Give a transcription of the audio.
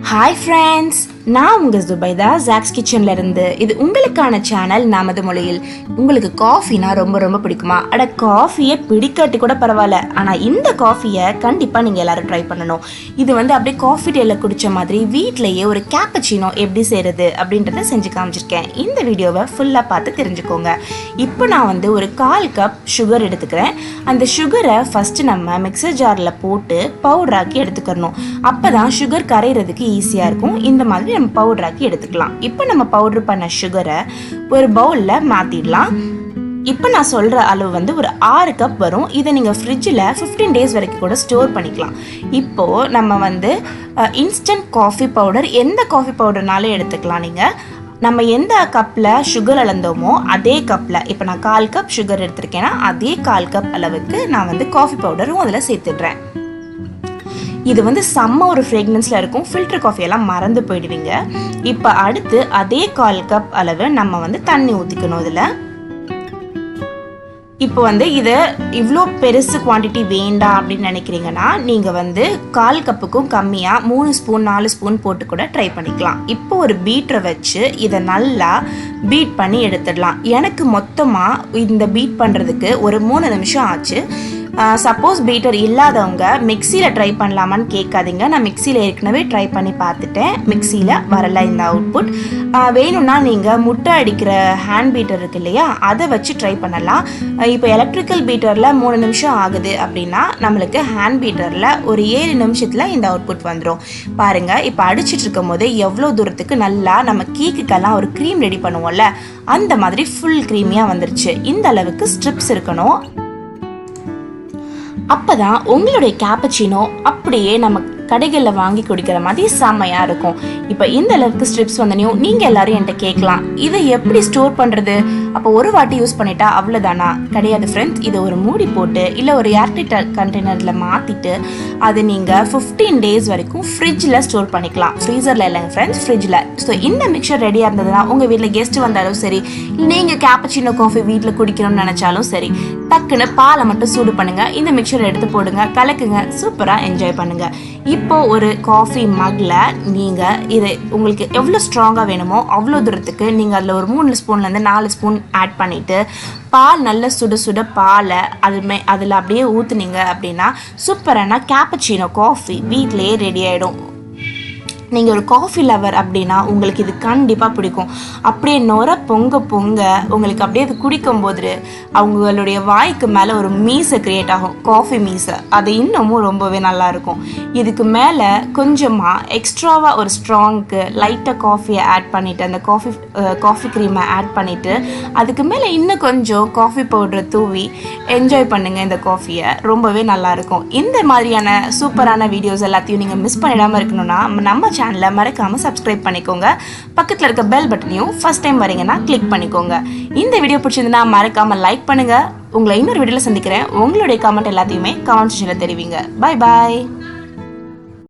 Hi friends, நான் உங்க Zubaida zacs kitchen இருந்து. இது உங்களுக்கான சேனல் நமது மொழியில். உங்களுக்கு காஃபினா ரொம்ப பிடிக்குமா? அட காஃபியை பிடிக்காட்டி கூட பரவாயில்ல, ஆனா இந்த காஃபியை கண்டிப்பா நீங்க எல்லாரும் ட்ரை பண்ணணும். இது அப்படியே காஃபி டேல குடிச்ச மாதிரி வீட்லயே ஒரு கேப்பச்சினோ எப்படி செய்யறது அப்படின்றத செஞ்சு காமிச்சிருக்கேன். இந்த வீடியோவை ஃபுல்லா பார்த்து தெரிஞ்சுக்கோங்க. இப்போ நான் ஒரு 1/4 கப் சுகர் எடுத்துக்கிறேன். அந்த சுகரை ஃபர்ஸ்ட் நம்ம மிக்சர் ஜார்ல போட்டு பவுடராக்கி எடுத்துக்கணும். அப்பதான் சுகர் கரையிறதுக்கு ஈஸியா இருக்கும். இந்த மாதிரி நம்ம பவுடராக்கி எடுத்துக்கலாம். இப்போ நம்ம பவுடர் பண்ண சுகரை ஒரு பவுல்ல மாத்திடலாம். இப்போ நான் சொல்ற அளவு ஒரு 6 கப் வரும். இதை நீங்க ஃப்ரிட்ஜில் 15 days வரைக்கும் கூட ஸ்டோர் பண்ணிக்கலாம். இப்போ நம்ம இன்ஸ்டன்ட் காஃபி பவுடர் எந்த காஃபி பவுடர்னாலும் எடுத்துக்கலாம். நீங்க நம்ம எந்த கப்பில் சுகர் அளந்தோமோ அதே கப்பில், இப்போ நான் 1/4 கப் சுகர் எடுத்திருக்கேன்னா அதே 1/4 கப் அளவுக்கு நான் காஃபி பவுடரும் அதில் சேர்த்துடுறேன். இது செம்ம ஒரு ஃப்ரேக்னன்ஸில் இருக்கும். ஃபில்டர் காஃபியெல்லாம் மறந்து போயிடுவீங்க. இப்போ அடுத்து அதே 1/4 கப் அளவு நம்ம தண்ணி ஊற்றிக்கணும். இதில் இப்போ இதை இவ்வளோ பெருசு குவான்டிட்டி வேண்டாம் அப்படின்னு நினைக்கிறீங்கன்னா நீங்கள் 1/4 கப்புக்கும் கம்மியாக 3 ஸ்பூன் 4 ஸ்பூன் போட்டு கூட ட்ரை பண்ணிக்கலாம். இப்போ ஒரு பீட்டரை வச்சு இதை நல்லா பீட் பண்ணி எடுத்துடலாம். எனக்கு மொத்தமாக இந்த பீட் பண்ணுறதுக்கு ஒரு 3 நிமிஷம் ஆச்சு. சப்போஸ் பீட்டர் இல்லாதவங்க மிக்சியில் ட்ரை பண்ணலாமான்னு கேட்காதீங்க. நான் மிக்சியில் ஏற்கனவே ட்ரை பண்ணி பார்த்துட்டேன். மிக்சியில் வரல இந்த அவுட்புட். வேணும்னா நீங்கள் முட்டை அடிக்கிற ஹேண்ட் பீட்டர் இருக்கு இல்லையா, அதை வச்சு ட்ரை பண்ணலாம். இப்போ எலக்ட்ரிக்கல் பீட்டரில் 3 நிமிஷம் ஆகுது அப்படின்னா நம்மளுக்கு ஹேண்ட் பீட்டரில் ஒரு 7 நிமிஷத்தில் இந்த அவுட்புட் வந்துடும். பாருங்கள், இப்போ அடிச்சிட்டு இருக்கும் போது எவ்வளோ தூரத்துக்கு நல்லா நம்ம கேக்குக்கெல்லாம் ஒரு க்ரீம் ரெடி பண்ணுவோம்ல, அந்த மாதிரி ஃபுல் க்ரீமியாக வந்துருச்சு. இந்த அளவுக்கு ஸ்ட்ரிப்ஸ் இருக்கணும். அப்பதான் உங்களுடைய கேப்பச்சினோ அப்படியே நம்ம கடைகளில் வாங்கி குடிக்கிற மாதிரி செம்மையா இருக்கும். இப்போ இந்த அளவுக்கு ஸ்ட்ரிப்ஸ் வந்தனையும் நீங்க எல்லாரும் என்கிட்ட கேட்கலாம், இதை எப்படி ஸ்டோர் பண்றது? அப்போ ஒரு வாட்டி யூஸ் பண்ணிட்டா அவ்வளோதானா? கிடையாது ஃப்ரெண்ட்ஸ். இதை ஒரு மூடி போட்டு இல்லை ஒரு ஏர்டைட் கண்டெய்னர்ல மாத்திட்டு அது நீங்க 15 days வரைக்கும் ஃப்ரிட்ஜில் ஸ்டோர் பண்ணிக்கலாம். ஃப்ரீசர்ல இல்லைங்க ஃப்ரெண்ட்ஸ், ஃப்ரிட்ஜில். ஸோ இந்த மிக்சர் ரெடியாக இருந்ததுன்னா உங்க வீட்டில் கெஸ்ட் வந்தாலும் சரி, நீங்க கேப்பச்சினோ காஃபி வீட்டில் குடிக்கணும்னு நினைச்சாலும் சரி, டக்குன்னு பாலை மட்டும் சூடு பண்ணுங்க, இந்த மிக்சர் எடுத்து போடுங்க, கலக்குங்க, சூப்பரா என்ஜாய் பண்ணுங்க. இப்போ ஒரு காஃபி மக்ல நீங்க இதை உங்களுக்கு எவ்வளோ ஸ்ட்ராங்கா வேணுமோ அவ்வளோ தூரத்துக்கு நீங்க அதில் ஒரு 3 ஸ்பூன்லேருந்து 4 ஸ்பூன் ஆட் பண்ணிட்டு பால் நல்ல சுட பாலை அதில் அப்படியே ஊற்றுனீங்க அப்படின்னா சூப்பரான கேப்பச்சினோ காஃபி வீட்டிலேயே ரெடி ஆகிடும். நீங்கள் ஒரு காஃபி லவர் அப்படின்னா உங்களுக்கு இது கண்டிப்பாக பிடிக்கும். அப்படியே நொர பொங்க உங்களுக்கு அப்படியே இது குடிக்கும்போது அவங்களுடைய வாய்க்கு மேலே ஒரு மீசை கிரியேட் ஆகும், காஃபி மீசை. அது இன்னமும் ரொம்பவே நல்லாயிருக்கும். இதுக்கு மேலே கொஞ்சமாக எக்ஸ்ட்ராவாக ஒரு ஸ்ட்ராங்க்கு லைட்டாக காஃபியை ஆட் பண்ணிவிட்டு அந்த காஃபி க்ரீமை ஆட் பண்ணிவிட்டு அதுக்கு மேலே இன்னும் கொஞ்சம் காஃபி பவுடரை தூவி என்ஜாய் பண்ணுங்கள். இந்த காஃபியை ரொம்பவே நல்லாயிருக்கும். இந்த மாதிரியான சூப்பரான வீடியோஸ் எல்லாத்தையும் நீங்கள் மிஸ் பண்ணிடாமல் இருக்கணும்னா நம்ம சேனலை மறக்காம சப்ஸ்கிரைப் பண்ணிக்கோங்க. பக்கத்தில் இருக்க பெல் பட்டனையும் ஃபர்ஸ்ட் டைம் வரீங்கன்னா கிளிக் பண்ணிக்கோங்க. இந்த வீடியோ பிடிச்சிருந்தா மறக்காம லைக் பண்ணுங்க. உங்களை இன்னொரு வீடியோல சந்திக்கிறேன். உங்களுடைய கமெண்ட் எல்லாத்தையுமே கமெண்ட் செக்ஷன்ல தெரிவிங்க. Bye bye.